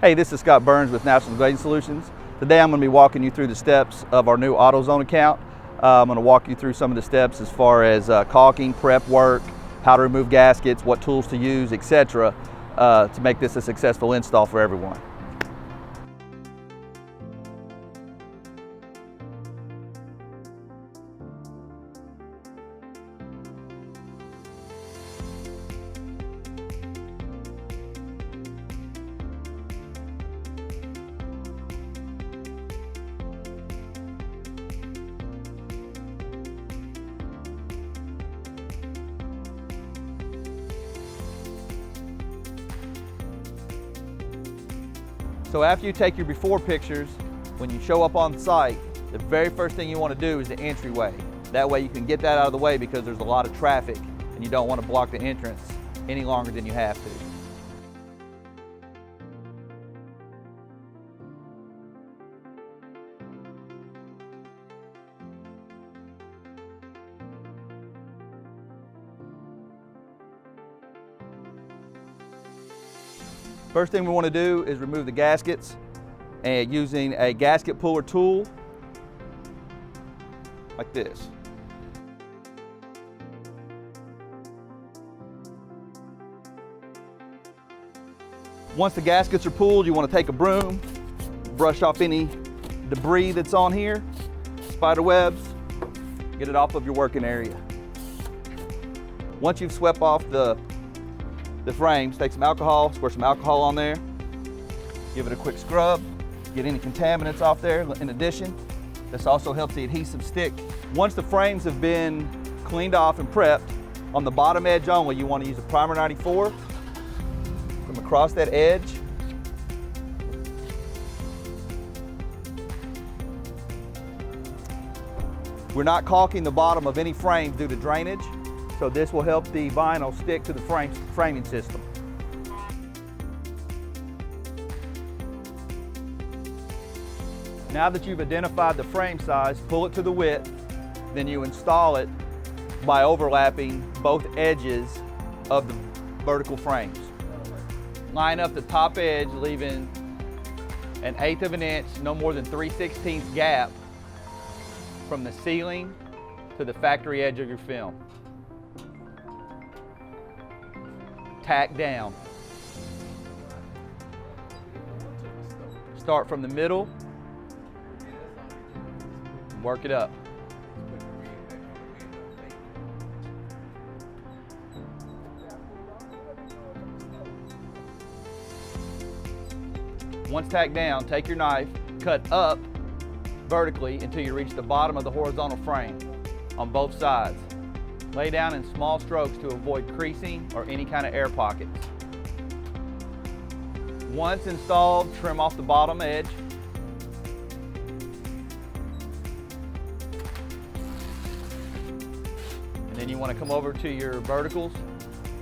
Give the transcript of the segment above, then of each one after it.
Hey, this is Scott Burns with National Glazing Solutions. Today I'm going to be walking you through the steps of our new AutoZone account. I'm going to walk you through some of the steps as far as caulking, prep work, how to remove gaskets, what tools to use, etc. To make this a successful install for everyone. So after you take your before pictures, when you show up on site, the very first thing you want to do is the entryway. That way you can get that out of the way because there's a lot of traffic and you don't want to block the entrance any longer than you have to. First thing we want to do is remove the gaskets and using a gasket puller tool like this. Once the gaskets are pulled, you want to take a broom, brush off any debris that's on here, spider webs, get it off of your working area. Once you've swept off the frames, take some alcohol, squirt some alcohol on there, give it a quick scrub, get any contaminants off there. In addition, this also helps the adhesive stick. Once the frames have been cleaned off and prepped, on the bottom edge only, you want to use a primer 94 from across that edge. We're not caulking the bottom of any frames due to drainage, so this will help the vinyl stick to the framing system. Now that you've identified the frame size, pull it to the width, then you install it by overlapping both edges of the vertical frames. Line up the top edge, leaving an 1/8 of an inch, no more than 3/16 gap from the ceiling to the factory edge of your film. Tack down. Start from the middle, work it up. Once tacked down, take your knife, cut up vertically until you reach the bottom of the horizontal frame on both sides. Lay down in small strokes to avoid creasing or any kind of air pockets. Once installed, trim off the bottom edge. And then you want to come over to your verticals,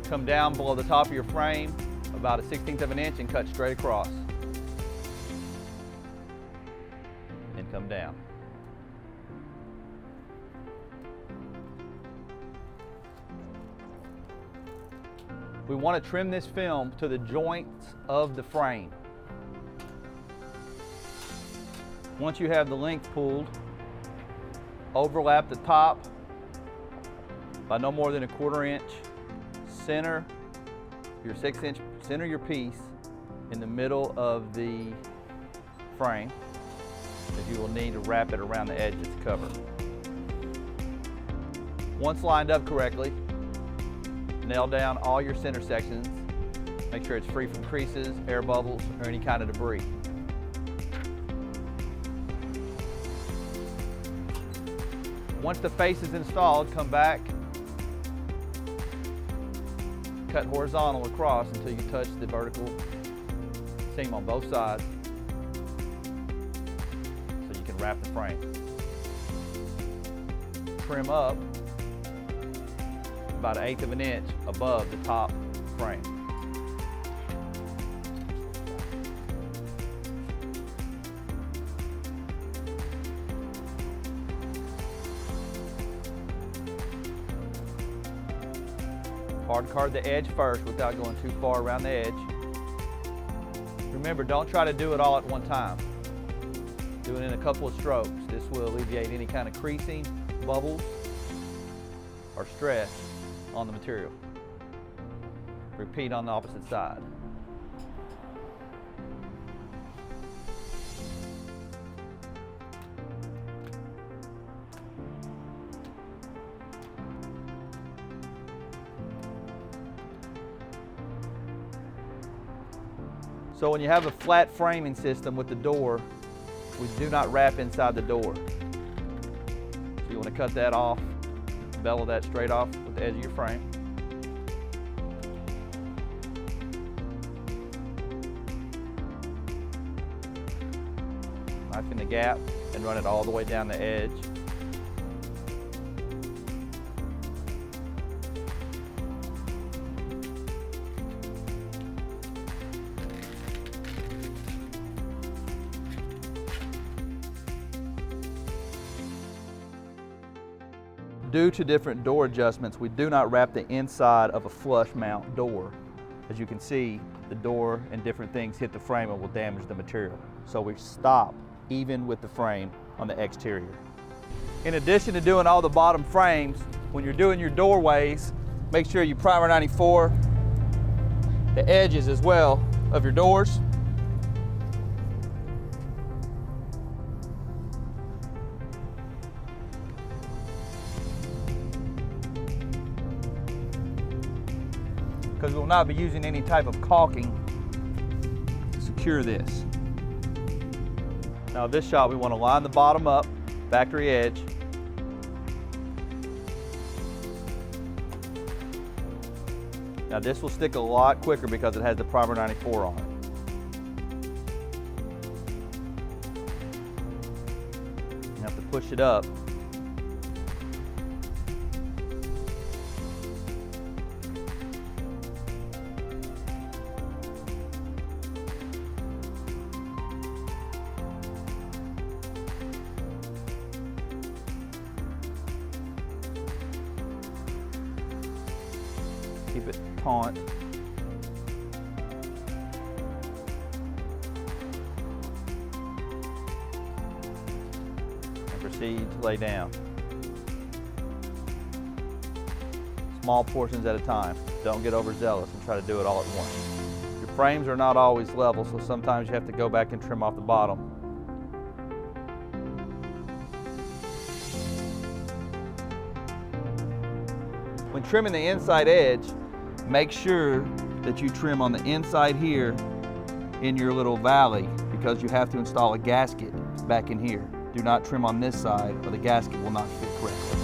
come down below the top of your frame about a 1/16 of an inch and cut straight across. And come down. We want to trim this film to the joints of the frame. Once you have the length pulled, overlap the top by no more than 1/4 inch. Center your 6-inch, center your piece in the middle of the frame, as you will need to wrap it around the edge that's covered. Once lined up correctly, nail down all your center sections. Make sure it's free from creases, air bubbles, or any kind of debris. Once the face is installed, come back, cut horizontal across until you touch the vertical seam on both sides so you can wrap the frame. Trim up about 1/8 of an inch above the top frame. Hard card the edge first without going too far around the edge. Remember Remember, don't try to do it all at one time. Do it in a couple of strokes. This will alleviate any kind of creasing, bubbles, or stress on the material. Repeat on the opposite side. So when you have a flat framing system with the door, we do not wrap inside the door. So you want to cut that off, bevel that straight off with the edge of your frame. Knife in the gap and run it all the way down the edge. Due to different door adjustments, we do not wrap the inside of a flush mount door. As you can see, the door and different things hit the frame and will damage the material. So we stop even with the frame on the exterior. In addition to doing all the bottom frames, when you're doing your doorways, make sure you primer 94 the edges as well of your doors. Because we will not be using any type of caulking to secure this. Now this shot, we want to line the bottom up, factory edge. Now this will stick a lot quicker because it has the primer 94 on it. You have to push it up. Keep it taut. And proceed to lay down. Small portions at a time. Don't get overzealous and try to do it all at once. Your frames are not always level, so sometimes you have to go back and trim off the bottom. When trimming the inside edge, make sure that you trim on the inside here in your little valley because you have to install a gasket back in here. Do not trim on this side or the gasket will not fit correctly.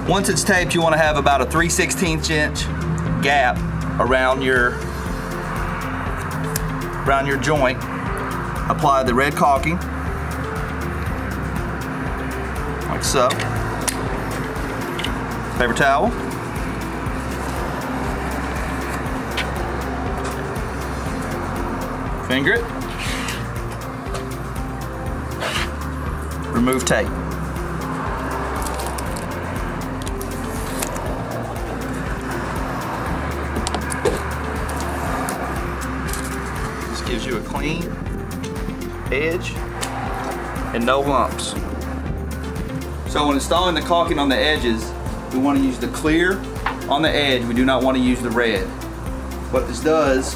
Once it's taped, you want to have about a 3/16 inch gap around your joint. Apply the red caulking, like so. Paper towel. Finger it. Remove tape. Gives you a clean edge and no lumps. So when installing the caulking on the edges, we want to use the clear on the edge. We do not want to use the red. What this does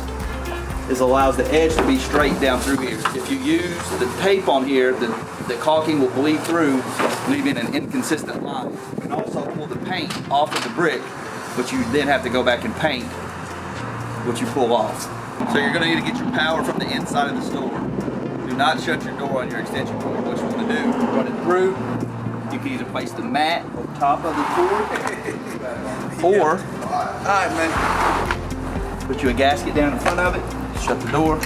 is allows the edge to be straight down through here. If you use the tape on here, the caulking will bleed through, leaving an inconsistent line. You can also pull the paint off of the brick, but you then have to go back and paint what you pull off. So you're going to need to get your power from the inside of the store. Do not shut your door on your extension cord. What you want to do, run it through. You can either place the mat on top of the cord, or put you a gasket down in front of it, shut the door.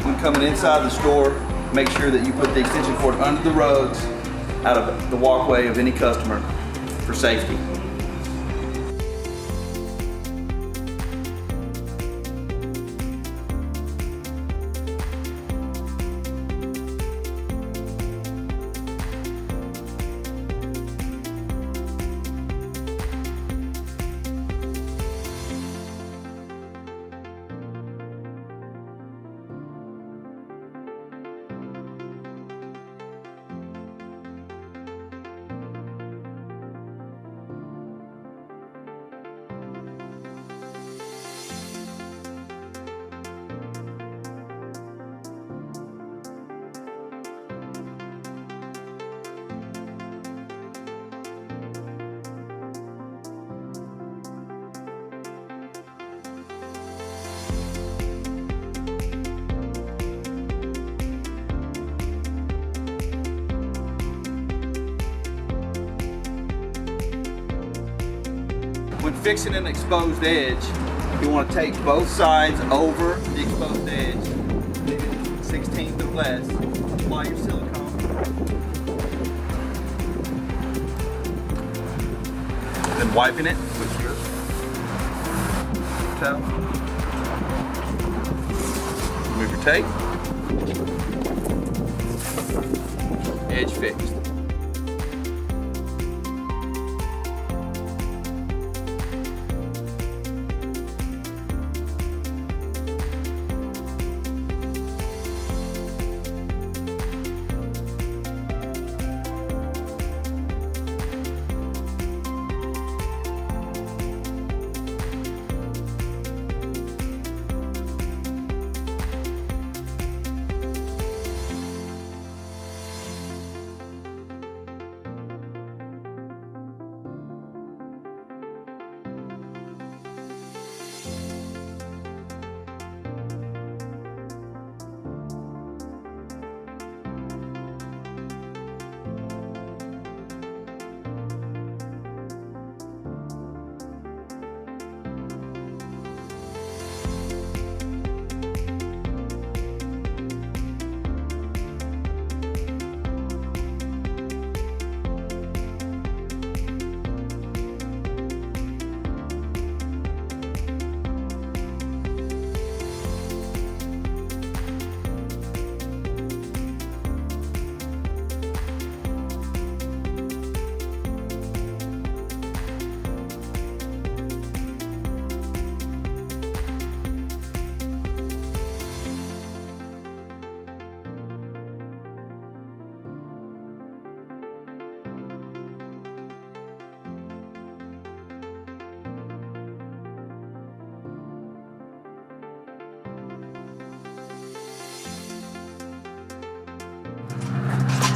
When coming inside the store, make sure that you put the extension cord under the rugs, out of the walkway of any customer for safety. When fixing an exposed edge, you want to take both sides over the exposed edge, leave it 1/16 or less, apply your silicone, then wiping it with your towel. Remove your tape, edge fixed.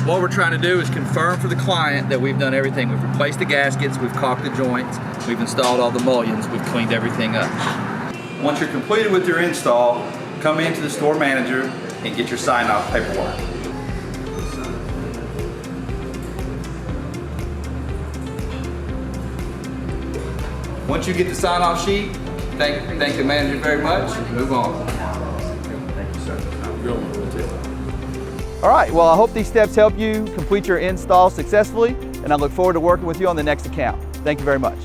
What we're trying to do is confirm for the client that we've done everything. We've replaced the gaskets, we've caulked the joints, we've installed all the mullions, we've cleaned everything up. Once you're completed with your install, come into the store manager and get your sign-off paperwork. Once you get the sign-off sheet, thank the manager very much and move on. Thank you, sir. All right, well, I hope these steps help you complete your install successfully, and I look forward to working with you on the next account. Thank you very much.